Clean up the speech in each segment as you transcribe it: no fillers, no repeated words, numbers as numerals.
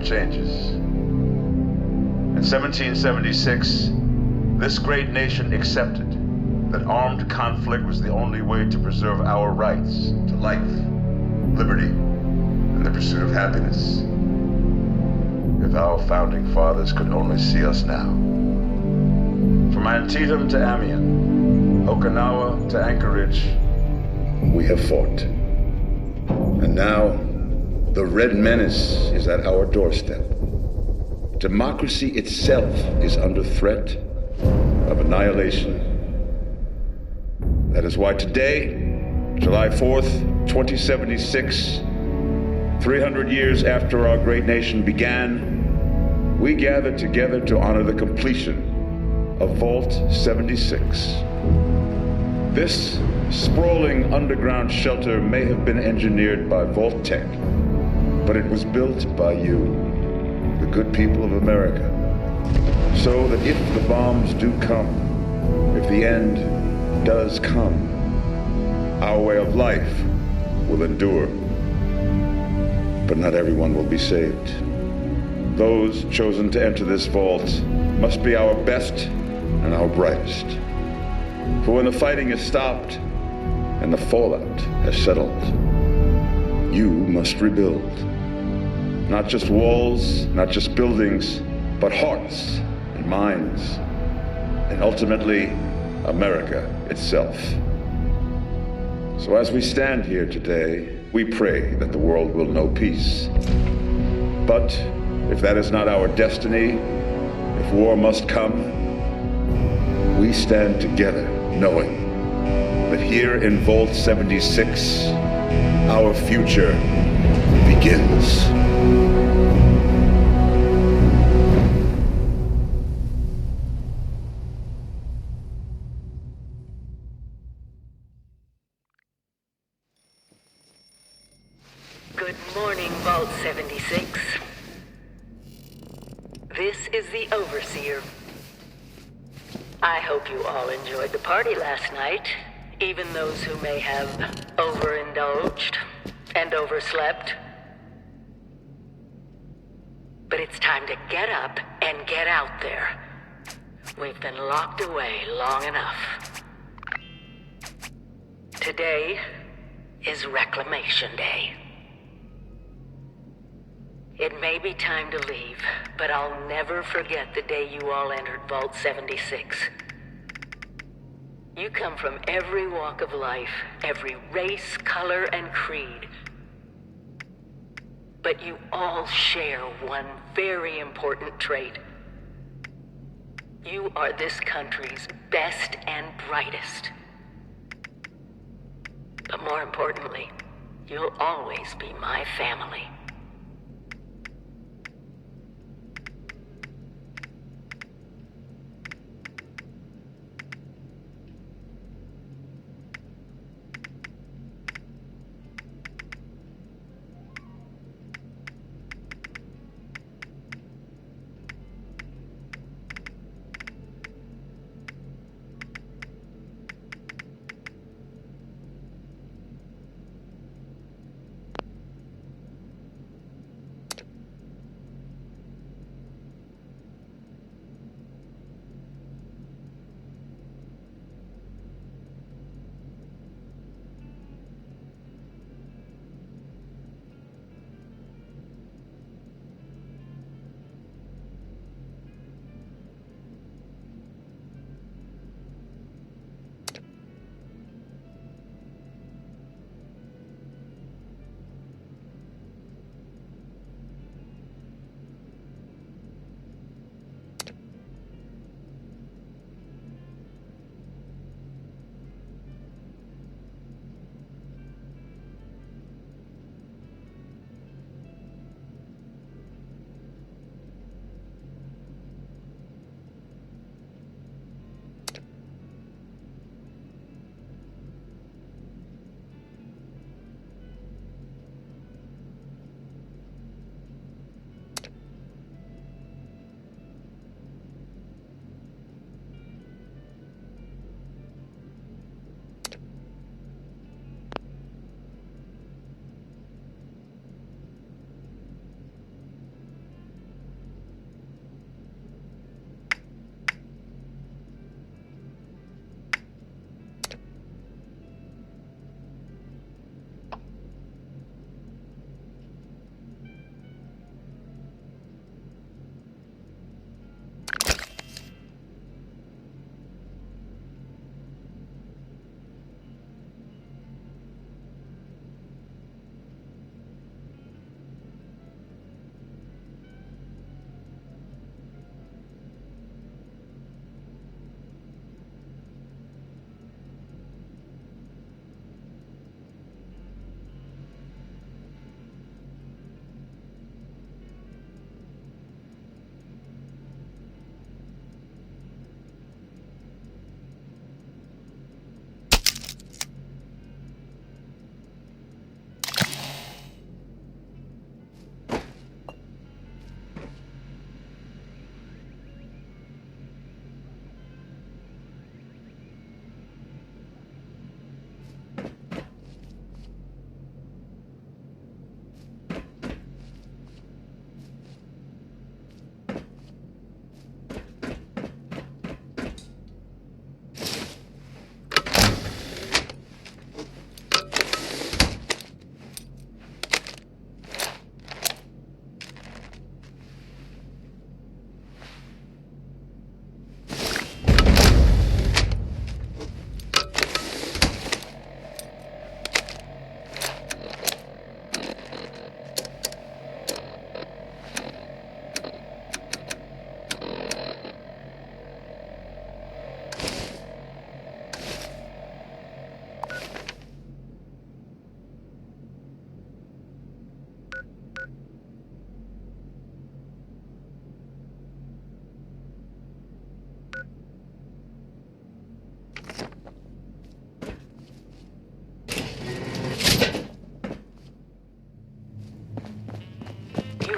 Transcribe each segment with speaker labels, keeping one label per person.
Speaker 1: changes. In 1776, this great nation accepted that armed conflict was the only way to preserve our rights to life, liberty, and the pursuit of happiness. If our founding fathers could only see us now. From Antietam to Amiens, Okinawa to Anchorage, we have fought. And now, the Red Menace is at our doorstep. Democracy itself is under threat of annihilation. That is why today, July 4th, 2076, 300 years after our great nation began, we gather together to honor the completion of Vault 76. This sprawling underground shelter may have been engineered by Vault Tech, but it was built by you, the good people of America, so that if the bombs do come, if the end does come, our way of life will endure. But not everyone will be saved. Those chosen to enter this vault must be our best and our brightest. For when the fighting is stopped and the fallout has settled, you must rebuild. Not just walls, not just buildings, but hearts and minds, and ultimately, America itself. So as we stand here today, we pray that the world will know peace. But if that is not our destiny, if war must come, we stand together knowing that here in Vault 76, our future begins.
Speaker 2: Good morning, Vault 76. This is the Overseer. I hope you all enjoyed the party last night, even those who may have overindulged and overslept. But it's time to get up and get out there. We've been locked away long enough. Today is Reclamation Day. It may be time to leave, but I'll never forget the day you all entered Vault 76. You come from every walk of life, every race, color, and creed. But you all share one very important trait. You are this country's best and brightest. But more importantly, you'll always be my family.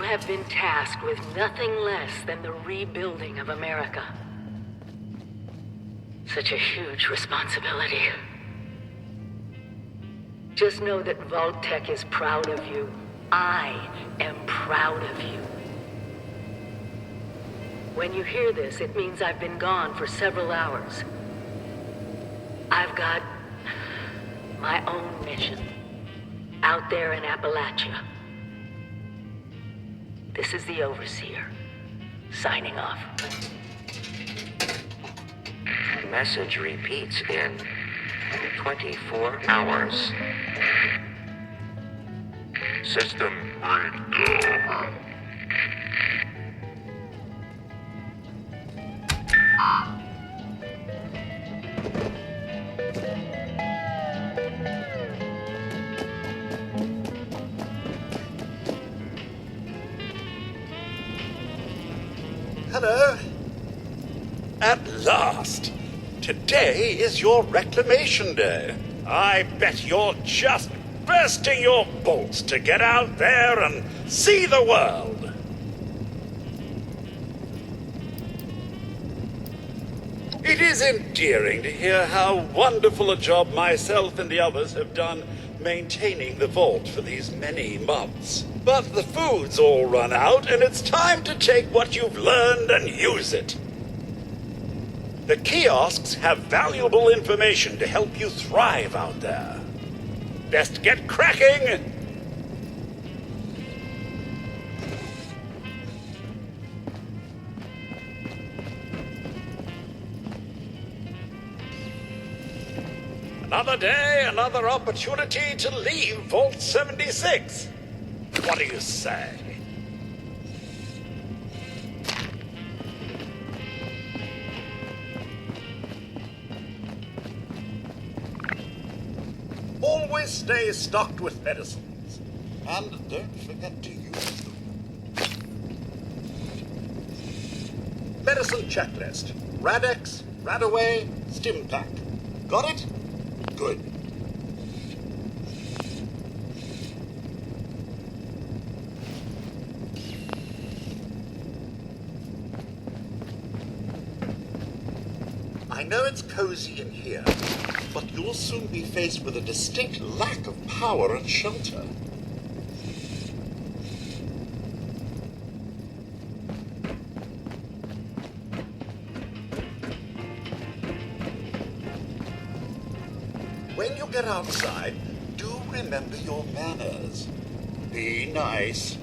Speaker 2: have been tasked with nothing less than the rebuilding of America. Such a huge responsibility. Just know that Vault-Tec is proud of you. I am proud of you. When you hear this, it means I've been gone for several hours. I've got my own mission out there in Appalachia. This is the Overseer, signing off.
Speaker 3: Message repeats in 24 hours. System breakdown.
Speaker 4: Hello. At last! Today is your Reclamation Day. I bet you're just bursting your bolts to get out there and see the world. It is endearing to hear how wonderful a job myself and the others have done maintaining the vault for these many months. But the food's all run out, and it's time to take what you've learned and use it. The kiosks have valuable information to help you thrive out there. Best get cracking! Another day, another opportunity to leave Vault 76. What do you say? Always stay stocked with medicines. And don't forget to use them. Medicine checklist. Radex, Radaway, Stimpack. Got it? Good. I know it's cozy in here, but you'll soon be faced with a distinct lack of power and shelter. When you get outside, do remember your manners. Be nice.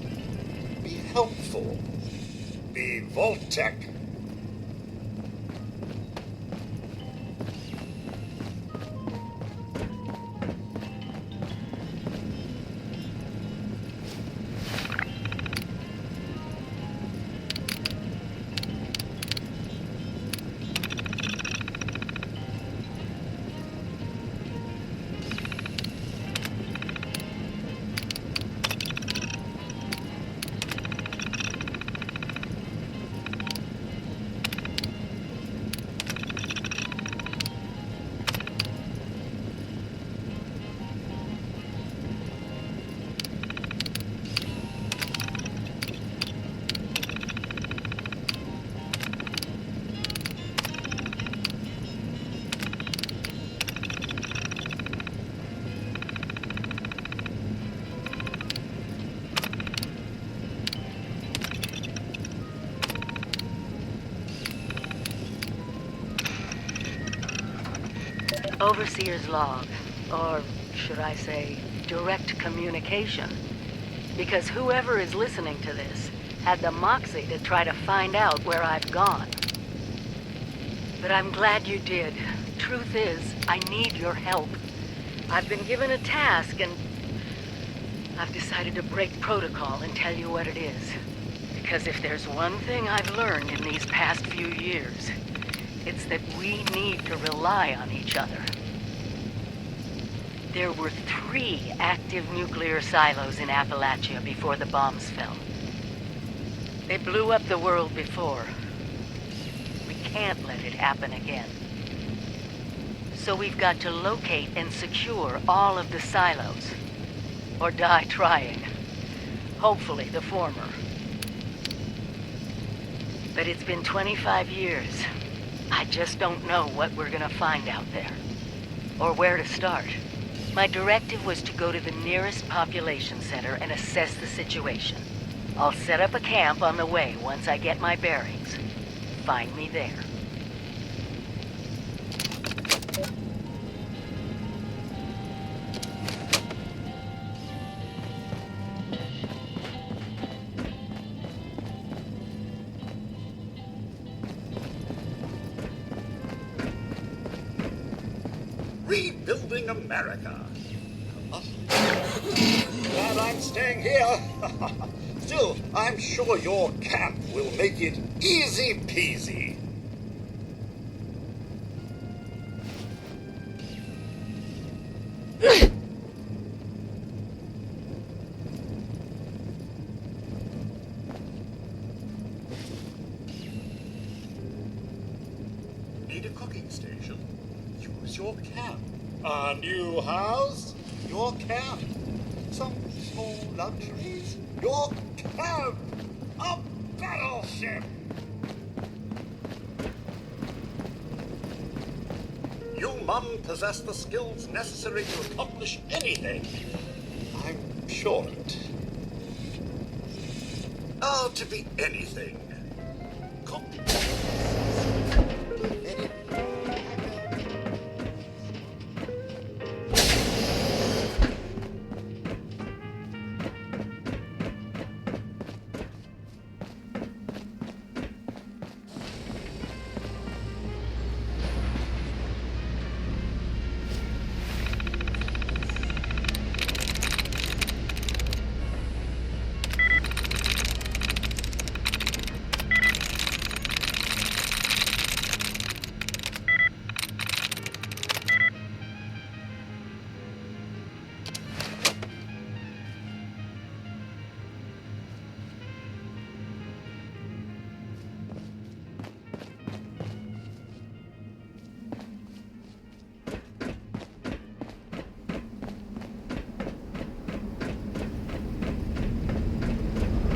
Speaker 4: Be helpful. Be Vault-Tec.
Speaker 2: Overseer's log, or should I say, direct communication. Because whoever is listening to this had the moxie to try to find out where I've gone. But I'm glad you did. Truth is, I need your help. I've been given a task and I've decided to break protocol and tell you what it is. Because if there's one thing I've learned in these past few years, it's that we need to rely on each other. There were 3 active nuclear silos in Appalachia before the bombs fell. They blew up the world before. We can't let it happen again. So we've got to locate and secure all of the silos. Or die trying. Hopefully the former. But it's been 25 years. I just don't know what we're gonna find out there. Or where to start. My directive was to go to the nearest population center and assess the situation. I'll set up a camp on the way once I get my bearings. Find me there.
Speaker 4: Rebuilding America. Glad I'm staying here. Still, I'm sure your camp will make it easy peasy. Need a cooking station? Use your camp. A new house? Your camp. Some small luxuries? Your camp. A battleship. You, Mum, possess the skills necessary to accomplish anything. I'm sure of it. Oh, to be anything. Cook.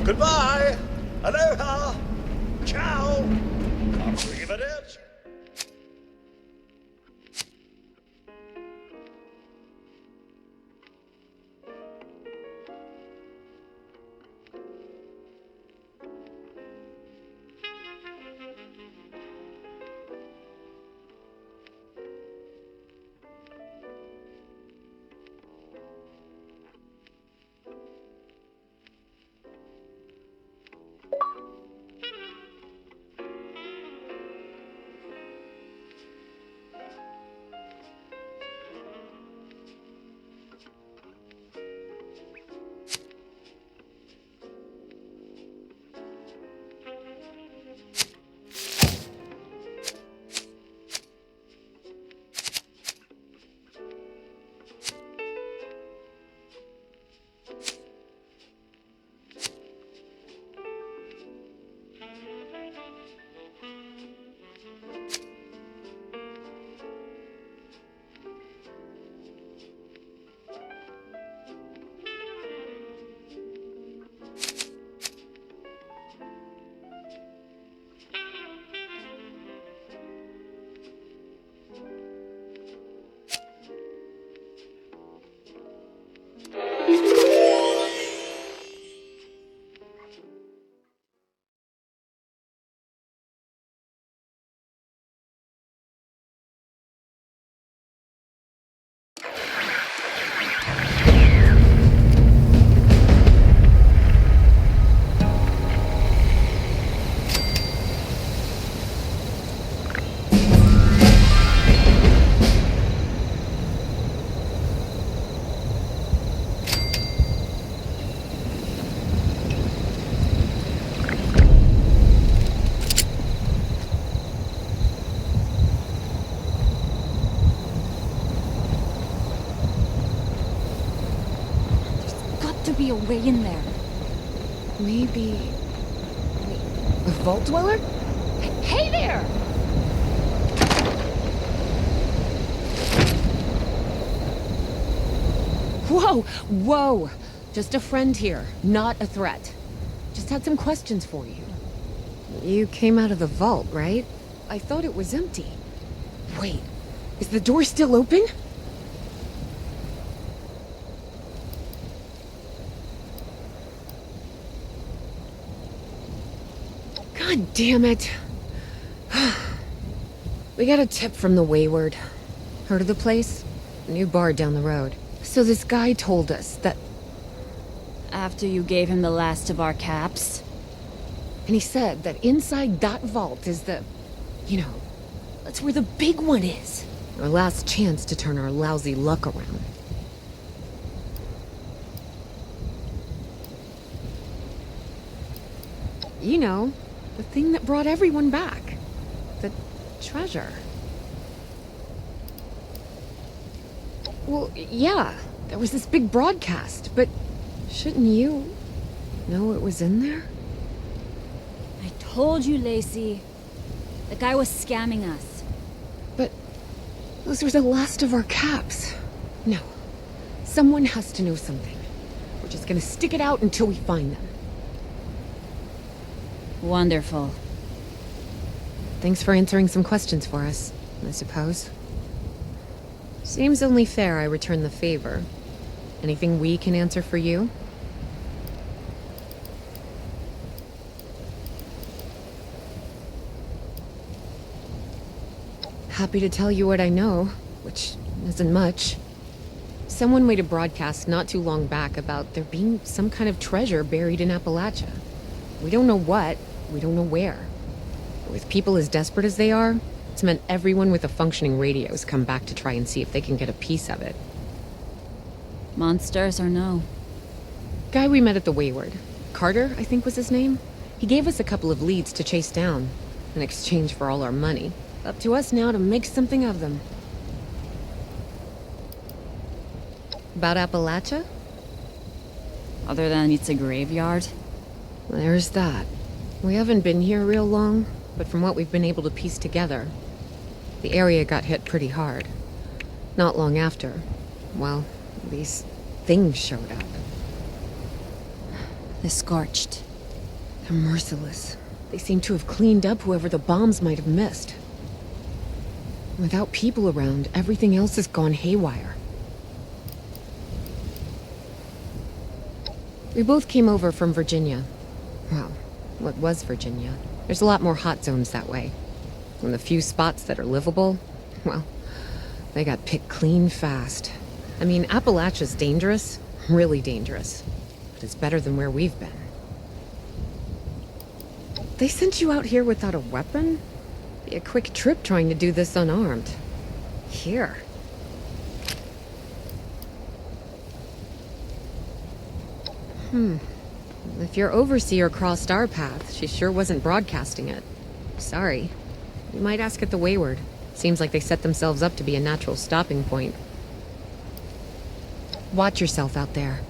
Speaker 4: Goodbye. Aloha. Ciao. Arrivederci.
Speaker 5: Be a way in there. Maybe... Wait, a vault dweller? Hey there! Whoa! Whoa! Just a friend here, not a threat. Just had some questions for you. You came out of the vault, right? I thought it was empty. Wait, is the door still open? God damn it. We got a tip from the Wayward. Heard of the place? New bar down the road. So this guy told us that...
Speaker 6: After you gave him the last of our caps?
Speaker 5: And he said that inside that vault is the... You know, that's where the big one is. Our last chance to turn our lousy luck around. You know, the thing that brought everyone back. The treasure. Well, yeah, there was this big broadcast, but shouldn't you know it was in there?
Speaker 6: I told you, Lacey. The guy was scamming us.
Speaker 5: But those were the last of our caps. No, someone has to know something. We're just gonna stick it out until we find them.
Speaker 6: Wonderful.
Speaker 5: Thanks for answering some questions for us, I suppose. Seems only fair I return the favor. Anything we can answer for you? Happy to tell you what I know, which isn't much. Someone made a broadcast not too long back about there being some kind of treasure buried in Appalachia. We don't know what, we don't know where. With people as desperate as they are, it's meant everyone with a functioning radio has come back to try and see if they can get a piece of it.
Speaker 6: Monsters or no?
Speaker 5: Guy we met at the Wayward. Carter, I think was his name. He gave us a couple of leads to chase down, in exchange for all our money. Up to us now to make something of them. About Appalachia?
Speaker 6: Other than it's a graveyard?
Speaker 5: There's that. We haven't been here real long, but from what we've been able to piece together, the area got hit pretty hard. Not long after, well, these things showed up.
Speaker 6: The Scorched.
Speaker 5: They're merciless. They seem to have cleaned up whoever the bombs might have missed. Without people around, everything else has gone haywire. We both came over from Virginia. Well, what was Virginia? There's a lot more hot zones that way. And the few spots that are livable, well, they got picked clean fast. I mean, Appalachia's dangerous, really dangerous. But it's better than where we've been. They sent you out here without a weapon? Be a quick trip trying to do this unarmed. Here. If your overseer crossed our path, she sure wasn't broadcasting it. Sorry. You might ask at the Wayward. Seems like they set themselves up to be a natural stopping point. Watch yourself out there.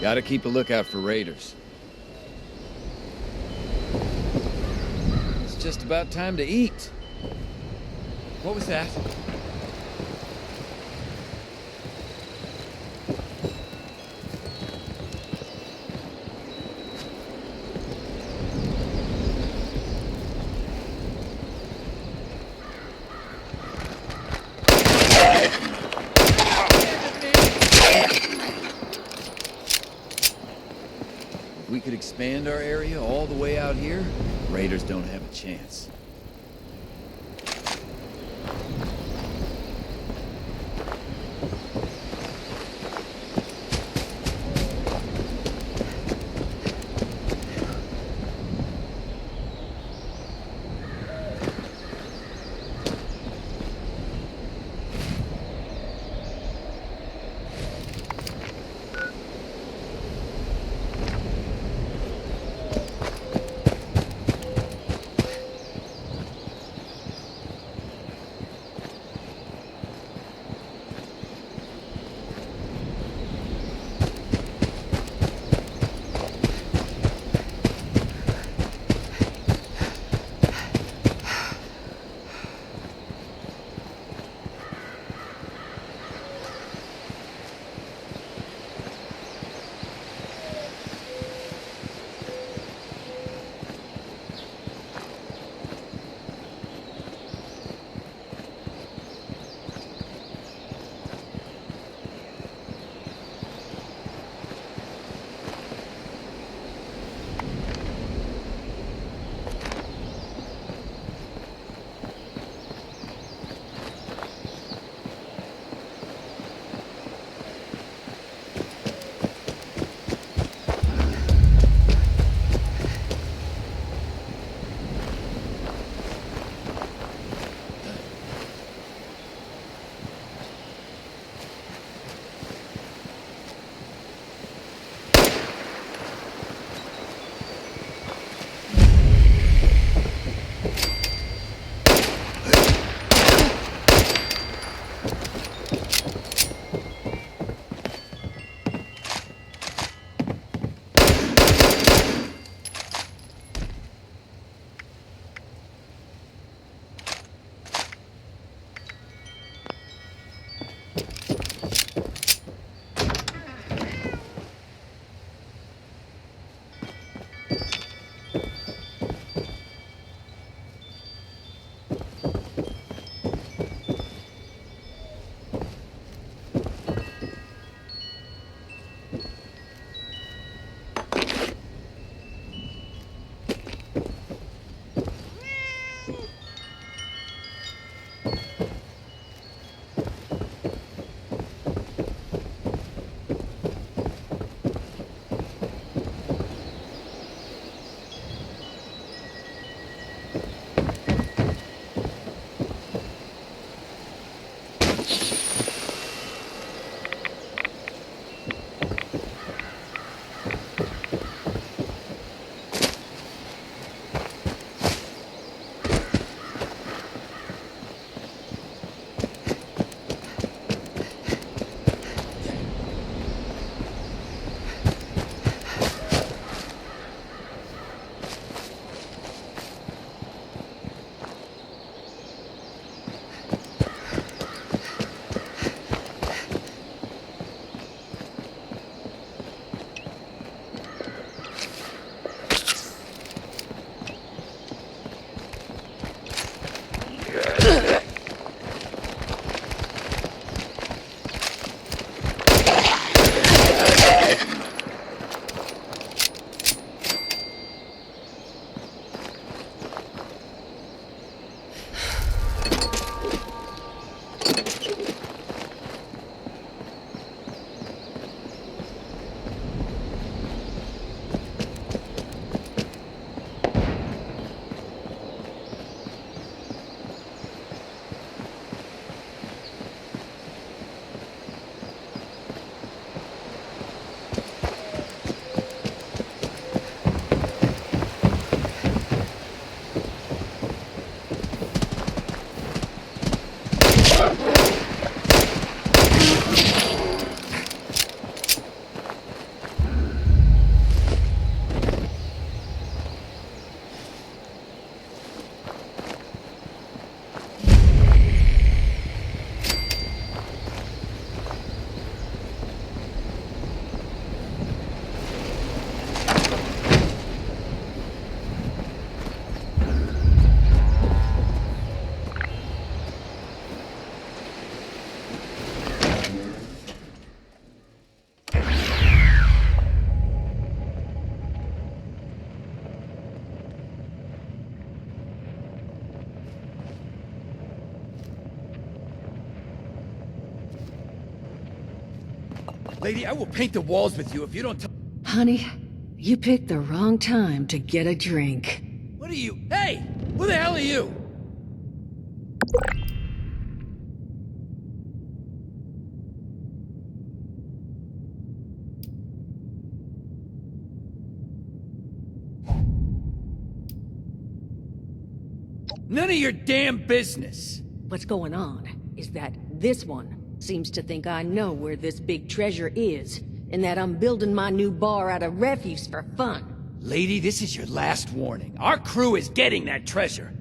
Speaker 7: Gotta keep a lookout for raiders. It's just about time to eat. What was that? If we could expand our area all the way out here, raiders don't have a chance. Lady, I will paint the walls with you if you don't tell...
Speaker 8: Honey, you picked the wrong time to get a drink.
Speaker 7: What are you... Hey! Who the hell are you? None of your damn business.
Speaker 8: What's going on is that this one seems to think I know where this big treasure is, and that I'm building my new bar out of refuse for fun.
Speaker 7: Lady, this is your last warning. Our crew is getting that treasure.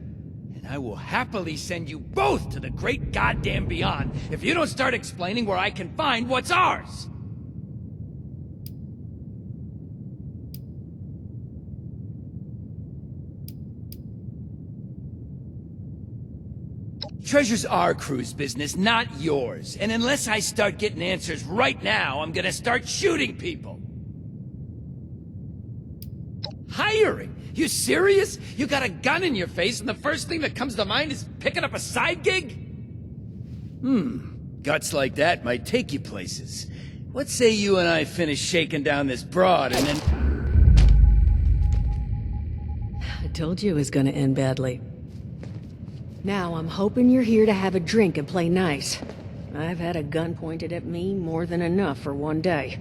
Speaker 7: And I will happily send you both to the great goddamn beyond if you don't start explaining where I can find what's ours. Treasure's our crew's business, not yours. And unless I start getting answers right now, I'm gonna start shooting people. Hiring? You serious? You got a gun in your face and the first thing that comes to mind is picking up a side gig? Guts like that might take you places. What say you and I finish shaking down this broad and then...
Speaker 8: I told you it was gonna end badly. Now I'm hoping you're here to have a drink and play nice. I've had a gun pointed at me more than enough for one day.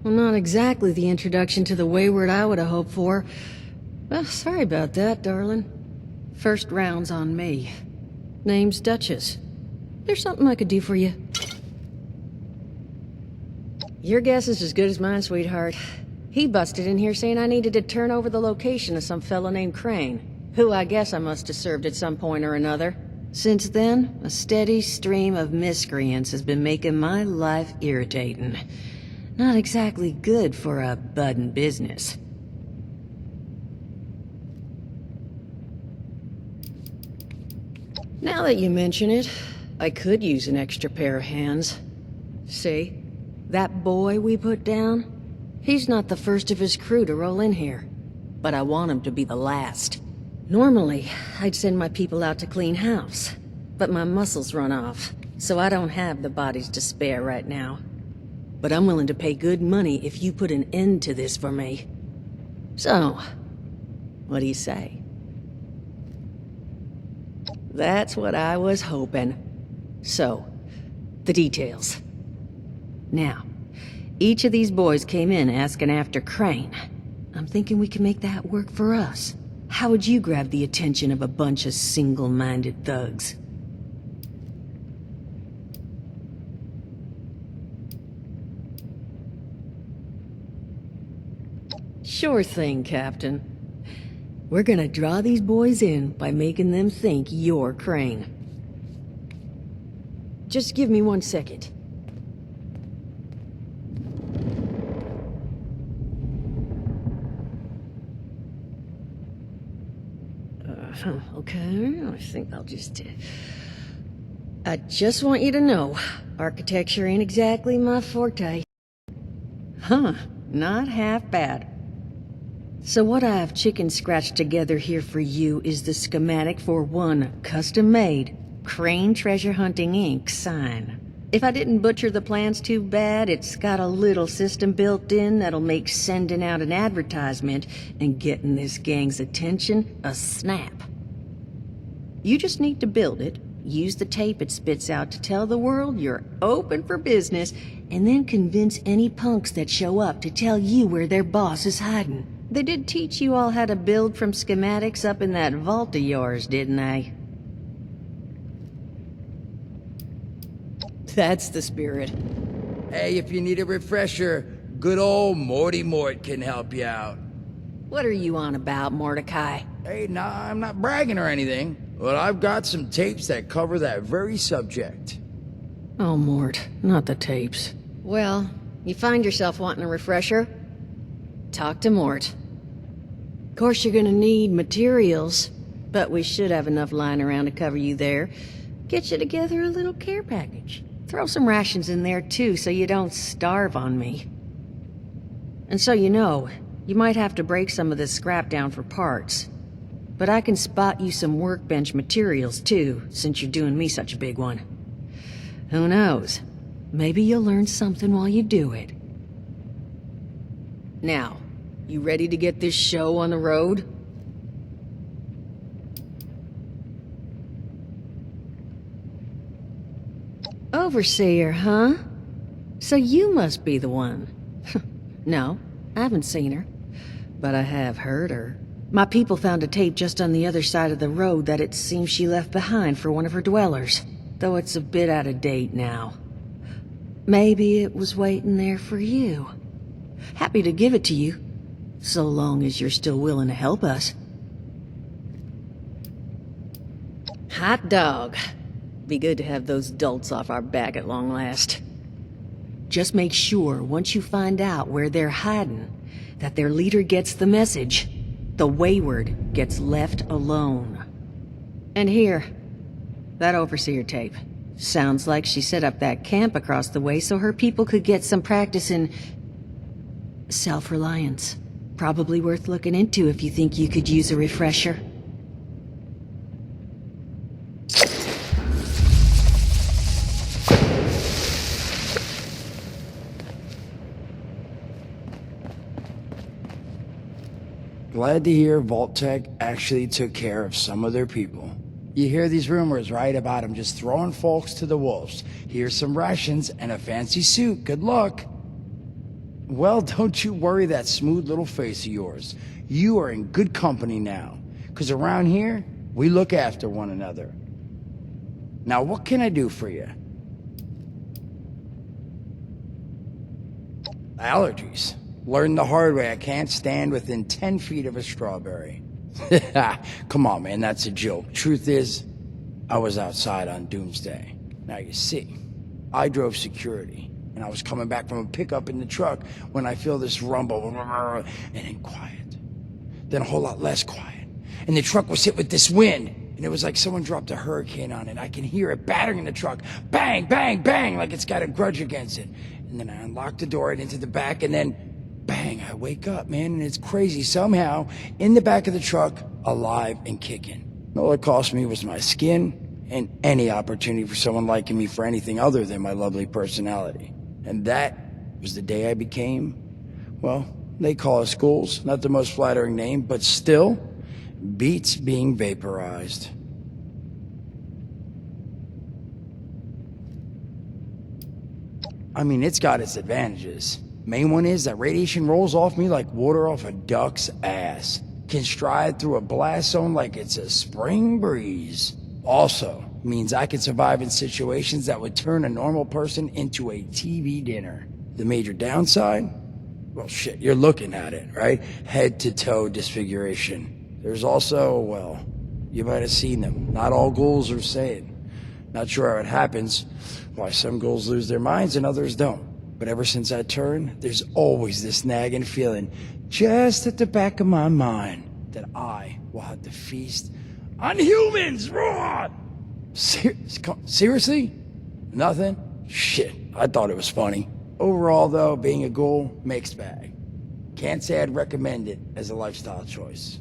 Speaker 8: Well, not exactly the introduction to the Wayward I would have hoped for. Well, sorry about that, darling. First round's on me. Name's Duchess. There's something I could do for you. Your guess is as good as mine, sweetheart. He busted in here saying I needed to turn over the location of some fellow named Crane, who I guess I must have served at some point or another. Since then, a steady stream of miscreants has been making my life irritating. Not exactly good for a budding business. Now that you mention it, I could use an extra pair of hands. See? That boy we put down? He's not the first of his crew to roll in here. But I want him to be the last. Normally, I'd send my people out to clean house. But my muscles run off, so I don't have the bodies to spare right now. But I'm willing to pay good money if you put an end to this for me. So, what do you say? That's what I was hoping. So, the details. Now, each of these boys came in asking after Crane. I'm thinking we can make that work for us. How would you grab the attention of a bunch of single-minded thugs? Sure thing, Captain. We're gonna draw these boys in by making them think you're Crane. Just give me 1 second. Okay, I think I'll just I just want you to know, architecture ain't exactly my forte. Huh, not half bad. So what I've chicken scratched together here for you is the schematic for one custom-made Crane Treasure Hunting Inc. sign. If I didn't butcher the plans too bad, it's got a little system built in that'll make sending out an advertisement and getting this gang's attention a snap. You just need to build it, use the tape it spits out to tell the world you're open for business, and then convince any punks that show up to tell you where their boss is hiding. They did teach you all how to build from schematics up in that vault of yours, didn't they? That's the spirit.
Speaker 7: Hey, if you need a refresher, good old Morty Mort can help you out.
Speaker 8: What are you on about, Mordecai?
Speaker 7: Hey, nah, I'm not bragging or anything, but I've got some tapes that cover that very subject.
Speaker 8: Oh, Mort, not the tapes. Well, you find yourself wanting a refresher? Talk to Mort. Of course you're gonna need materials, but we should have enough lying around to cover you there. Get you together a little care package. Throw some rations in there too, so you don't starve on me. And so you know, you might have to break some of this scrap down for parts. But I can spot you some workbench materials too, since you're doing me such a big one. Who knows? Maybe you'll learn something while you do it. Now, you ready to get this show on the road? Overseer, huh? So you must be the one. No, I haven't seen her, but I have heard her. My people found a tape just on the other side of the road that it seems she left behind for one of her dwellers, though it's a bit out of date now. Maybe it was waiting there for you. Happy to give it to you, so long as you're still willing to help us. Hot dog. Be good to have those dolts off our back at long last. Just make sure, once you find out where they're hiding, that their leader gets the message. The wayward gets left alone. And here, that overseer tape. Sounds like she set up that camp across the way so her people could get some practice in self-reliance. Probably worth looking into if you think you could use a refresher.
Speaker 7: Glad to hear Vault-Tec actually took care of some of their people. You hear these rumors, right, about them just throwing folks to the wolves. Here's some rations and a fancy suit. Good luck. Well, don't you worry that smooth little face of yours. You are in good company now. 'Cause around here, we look after one another. Now, what can I do for you? Allergies. Learned the hard way I can't stand within 10 feet of a strawberry. Come on, man, that's a joke. Truth is, I was outside on Doomsday. Now you see, I drove security, and I was coming back from a pickup in the truck when I feel this rumble, and then quiet. Then a whole lot less quiet. And the truck was hit with this wind, and it was like someone dropped a hurricane on it. I can hear it battering the truck. Bang, bang, bang, like it's got a grudge against it. And then I unlocked the door and into the back, and then bang, I wake up, man, and it's crazy. Somehow, in the back of the truck, alive and kicking. All it cost me was my skin and any opportunity for someone liking me for anything other than my lovely personality. And that was the day I became, well, they call us ghouls. Not the most flattering name, but still, beats being vaporized. I mean, it's got its advantages. Main one is that radiation rolls off me like water off a duck's ass. Can stride through a blast zone like it's a spring breeze. Also, means I can survive in situations that would turn a normal person into a TV dinner. The major downside? Well, shit, you're looking at it, right? Head to toe disfiguration. There's also, well, you might have seen them. Not all ghouls are sane. Not sure how it happens, why some ghouls lose their minds and others don't. But ever since I turned, there's always this nagging feeling just at the back of my mind that I will have to feast on humans, raw! Seriously? Nothing? Shit, I thought it was funny. Overall, though, being a ghoul, mixed bag. Can't say I'd recommend it as a lifestyle choice.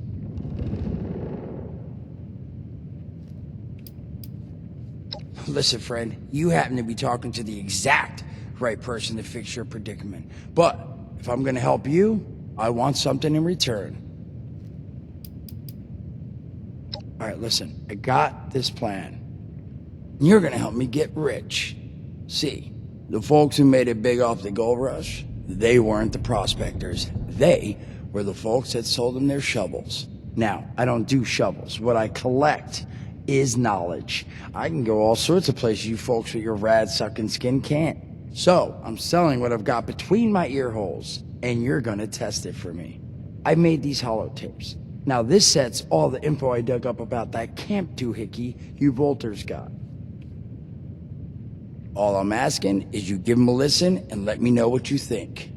Speaker 7: Listen, friend, you happen to be talking to the exact right person to fix your predicament. But if I'm gonna help you, I want something in return. Alright, listen, I got this plan. You're gonna help me get rich. See, the folks who made it big off the gold rush, they weren't the prospectors. They were the folks that sold them their shovels. Now, I don't do shovels. What I collect is knowledge. I can go all sorts of places you folks with your rad-sucking skin can't. So, I'm selling what I've got between my ear holes, and you're gonna test it for me. I made these holotapes. Now this sets all the info I dug up about that camp doohickey you Volters got. All I'm asking is you give them a listen and let me know what you think.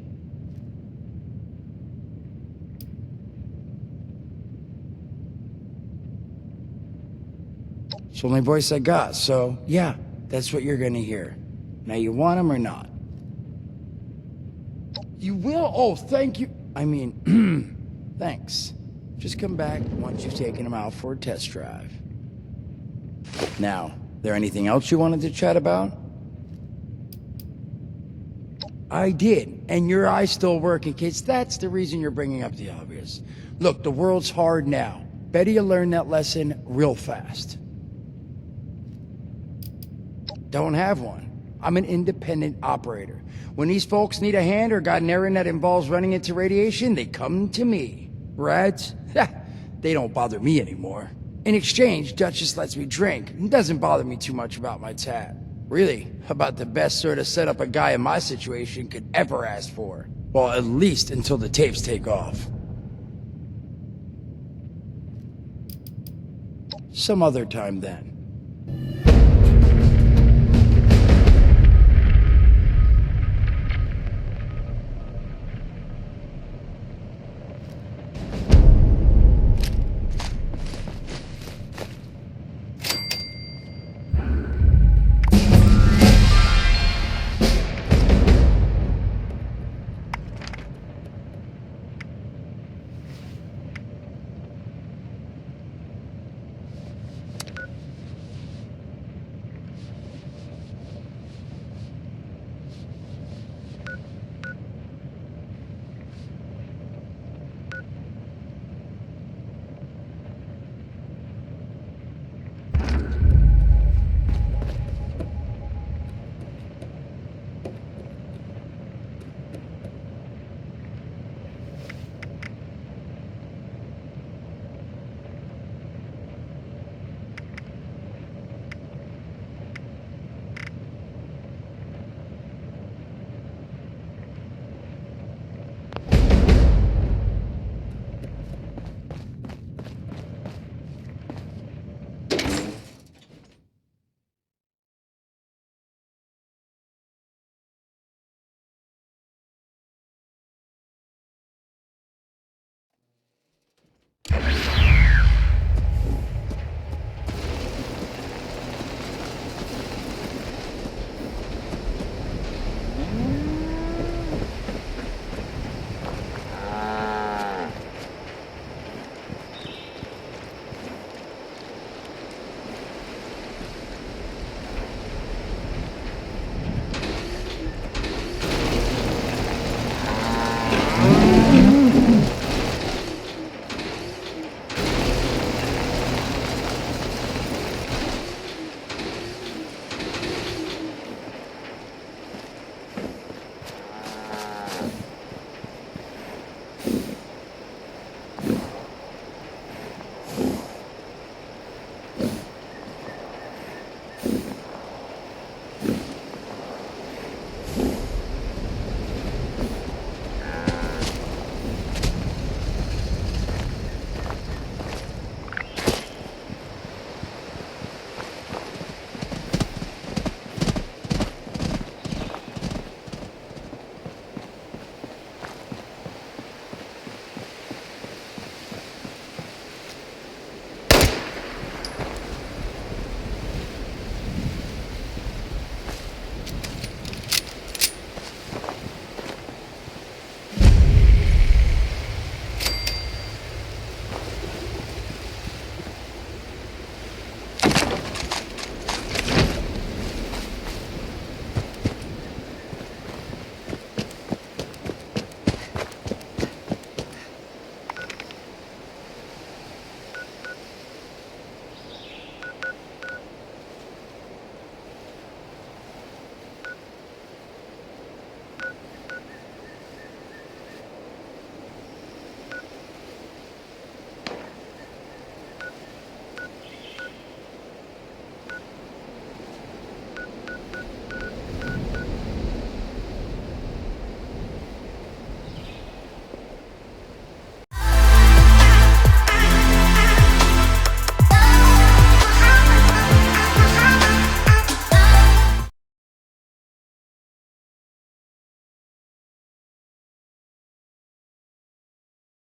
Speaker 7: It's the only voice I got, so yeah, that's what you're gonna hear. Now you want them or not? You will? Oh, thank you. I mean, thanks. Just come back once you've taken them out for a test drive. Now, there anything else you wanted to chat about? I did, and your eye's still working, kids. That's the reason you're bringing up the obvious. Look, the world's hard now. Better you learn that lesson real fast. Don't have one. I'm an independent operator. When these folks need a hand or got an errand that involves running into radiation, they come to me. Rads? They don't bother me anymore. In exchange, Duchess lets me drink and doesn't bother me too much about my tat. Really, about the best sort of setup a guy in my situation could ever ask for. Well, at least until the tapes take off. Some other time then.